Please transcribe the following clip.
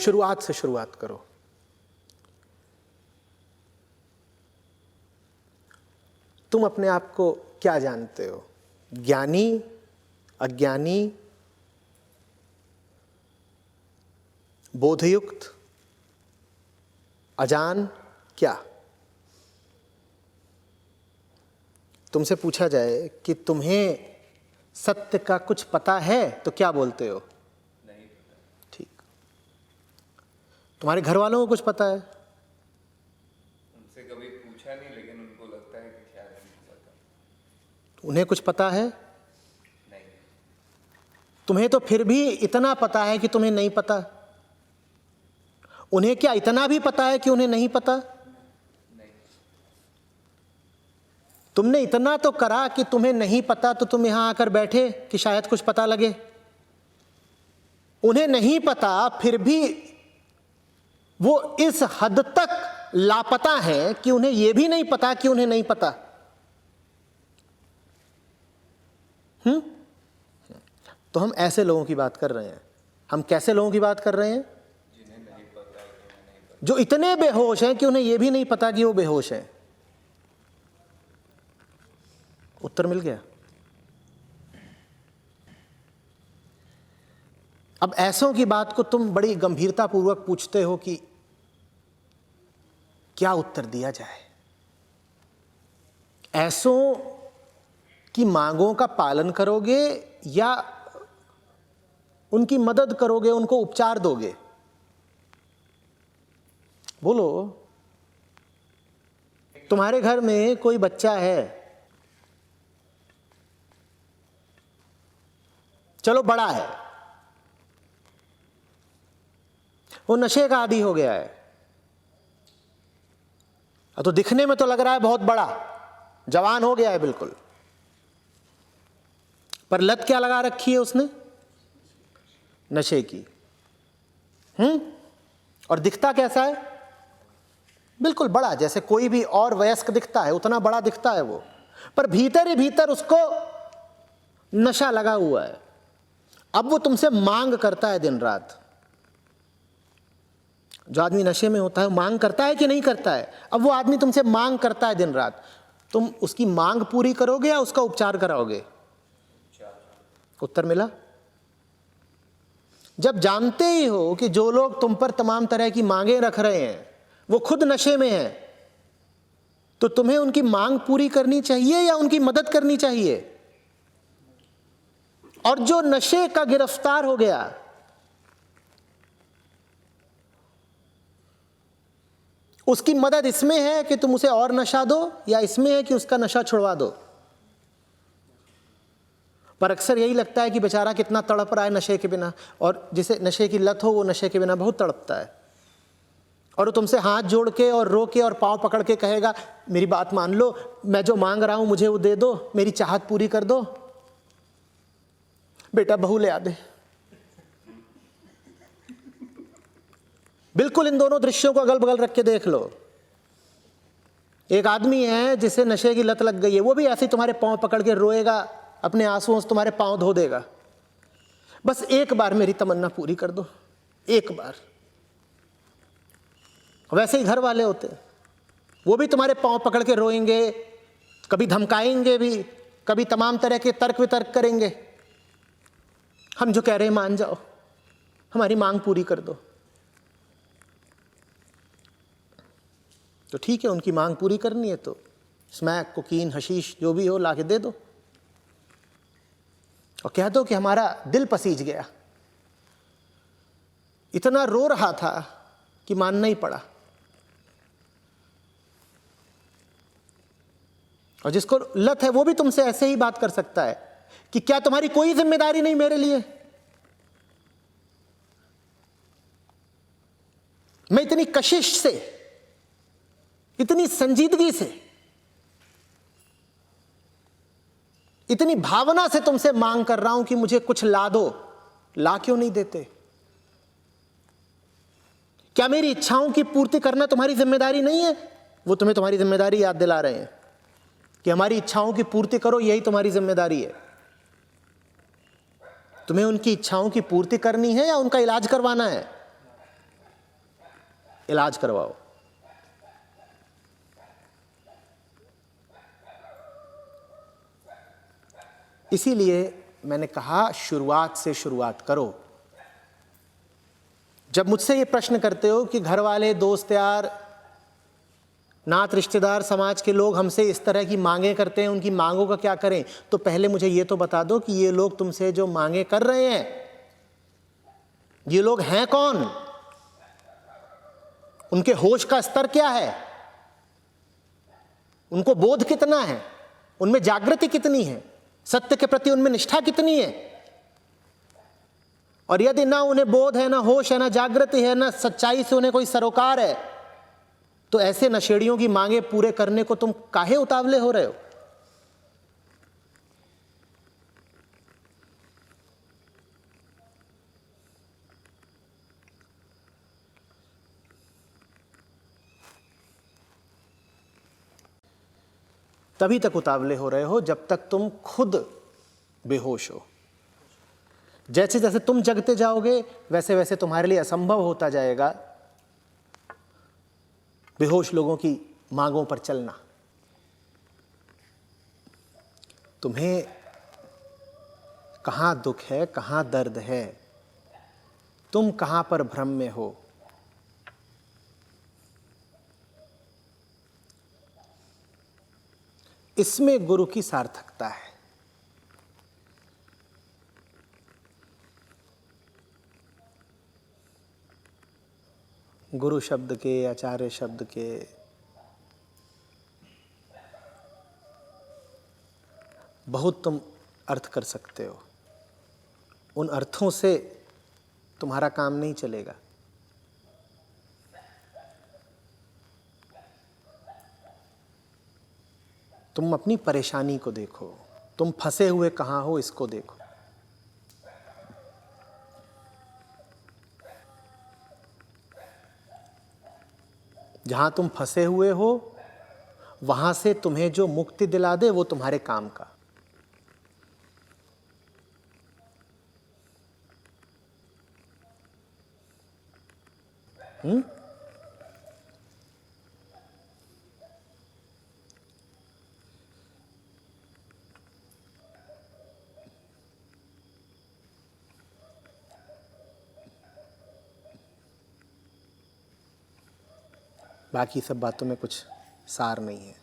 शुरुआत से शुरुआत करो। तुम अपने आप को क्या जानते हो? ज्ञानी, अज्ञानी, बोधयुक्त, अजान, क्या? तुमसे पूछा जाए कि तुम्हें सत्य का कुछ पता है तो क्या बोलते हो? नहीं पता। ठीक। तुम्हारे घर वालों को कुछ पता है? उनसे कभी पूछा नहीं, लेकिन उनको लगता है कि शायद उनको पता। उन्हें कुछ पता है? नहीं। तुम्हें तो फिर भी इतना पता है कि तुम्हें नहीं पता। उन्हें क्या इतना भी पता है कि उन्हें नहीं पता? नहीं। तुमने इतना तो करा कि तुम्हें नहीं पता, तो तुम यहां आकर बैठे कि शायद कुछ पता लगे। उन्हें नहीं पता, फिर भी वो इस हद तक लापता है कि उन्हें यह भी नहीं पता कि उन्हें नहीं पता। तो हम ऐसे लोगों की बात कर रहे हैं। हम कैसे लोगों की बात कर रहे हैं? जिन्हें नहीं पता है कि उन्हें नहीं पता। जो इतने बेहोश हैं कि उन्हें यह भी नहीं पता कि वो बेहोश हैं। उत्तर मिल गया? अब ऐसों की बात को तुम बड़ी गंभीरता पूर्वक पूछते हो कि क्या उत्तर दिया जाए। ऐसों की मांगों का पालन करोगे या उनकी मदद करोगे, उनको उपचार दोगे? बोलो। तुम्हारे घर में कोई बच्चा है, चलो बड़ा है, वो नशे का आदी हो गया है। तो दिखने में तो लग रहा है बहुत बड़ा, जवान हो गया है बिल्कुल, पर लत क्या लगा रखी है उसने? नशे की। और दिखता कैसा है? बिल्कुल बड़ा, जैसे कोई भी और वयस्क दिखता है उतना बड़ा दिखता है वो, पर भीतर ही भीतर उसको नशा लगा हुआ है। अब वो तुमसे मांग करता है दिन रात। जो आदमी नशे में होता है वो मांग करता है कि नहीं करता है? अब वो आदमी तुमसे मांग करता है दिन रात, तुम उसकी मांग पूरी करोगे या उसका उपचार कराओगे? उत्तर मिला? जब जानते ही हो कि जो लोग तुम पर तमाम तरह की मांगें रख रहे हैं वो खुद नशे में हैं, तो तुम्हें उनकी मांग पूरी करनी चाहिए या उनकी मदद करनी चाहिए? और जो नशे का गिरफ्तार हो गया, उसकी मदद इसमें है कि तुम उसे और नशा दो या इसमें है कि उसका नशा छुड़वा दो? पर अक्सर यही लगता है कि बेचारा कितना तड़प रहा है नशे के बिना, और जिसे नशे की लत हो वो नशे के बिना बहुत तड़पता है, और वो तुमसे हाथ जोड़ के और रो के और पांव पकड़ के कहेगा मेरी बात मान लो, मैं जो मांग रहा हूं मुझे वो दे दो, मेरी चाहत पूरी कर दो, बेटा बहू ले आ दे। बिल्कुल इन दोनों दृश्यों को अगल बगल रख के देख लो। एक आदमी है जिसे नशे की लत लग गई है, वो भी ऐसे तुम्हारे पांव पकड़ के रोएगा, अपने आंसुओं से तुम्हारे पांव धो देगा, बस एक बार मेरी तमन्ना पूरी कर दो, एक बार। वैसे ही घर वाले होते हैं, वो भी तुम्हारे पांव पकड़ के रोएंगे, कभी धमकाएंगे भी, कभी तमाम तरह के तर्क वितर्क करेंगे, हम जो कह रहे हैं मान जाओ, हमारी मांग पूरी कर दो। तो ठीक है, उनकी मांग पूरी करनी है तो स्मैक, कोकीन, हशीश जो भी हो लाके दे दो, और कह दो कि हमारा दिल पसीज गया, इतना रो रहा था कि मानना ही पड़ा। और जिसको लत है वो भी तुमसे ऐसे ही बात कर सकता है कि क्या तुम्हारी कोई जिम्मेदारी नहीं मेरे लिए? मैं इतनी कशिश से, इतनी संजीदगी से, इतनी भावना से तुमसे मांग कर रहा हूं कि मुझे कुछ ला दो, ला क्यों नहीं देते? क्या मेरी इच्छाओं की पूर्ति करना तुम्हारी जिम्मेदारी नहीं है? वो तुम्हें तुम्हारी जिम्मेदारी याद दिला रहे हैं कि हमारी इच्छाओं की पूर्ति करो, यही तुम्हारी जिम्मेदारी है। तुम्हें उनकी इच्छाओं की पूर्ति करनी है या उनका इलाज करवाना है? इलाज करवाओ। इसीलिए मैंने कहा शुरुआत से शुरुआत करो। जब मुझसे ये प्रश्न करते हो कि घर वाले, दोस्त यार, नात रिश्तेदार, समाज के लोग हमसे इस तरह की मांगे करते हैं, उनकी मांगों का क्या करें, तो पहले मुझे ये तो बता दो कि ये लोग तुमसे जो मांगे कर रहे हैं, ये लोग हैं कौन? उनके होश का स्तर क्या है? उनको बोध कितना है? उनमें जागृति कितनी है? सत्य के प्रति उनमें निष्ठा कितनी है? और यदि ना उन्हें बोध है, ना होश है, ना जागृति है, ना सच्चाई से उन्हें कोई सरोकार है, तो ऐसे नशेड़ियों की मांगे पूरे करने को तुम काहे उतावले हो रहे हो? तभी तक उतावले हो रहे हो जब तक तुम खुद बेहोश हो। जैसे जैसे तुम जगते जाओगे वैसे वैसे तुम्हारे लिए असंभव होता जाएगा बेहोश लोगों की मांगों पर चलना। तुम्हें कहां दुख है, कहां दर्द है, तुम कहां पर भ्रम में हो, इसमें गुरु की सार्थकता है। गुरु शब्द के, आचार्य शब्द के बहुत तुम अर्थ कर सकते हो। उन अर्थों से तुम्हारा काम नहीं चलेगा। तुम अपनी परेशानी को देखो, तुम फंसे हुए कहाँ हो इसको देखो। जहाँ तुम फंसे हुए हो वहाँ से तुम्हें जो मुक्ति दिला दे वो तुम्हारे काम का। बाकी सब बातों में कुछ सार नहीं है।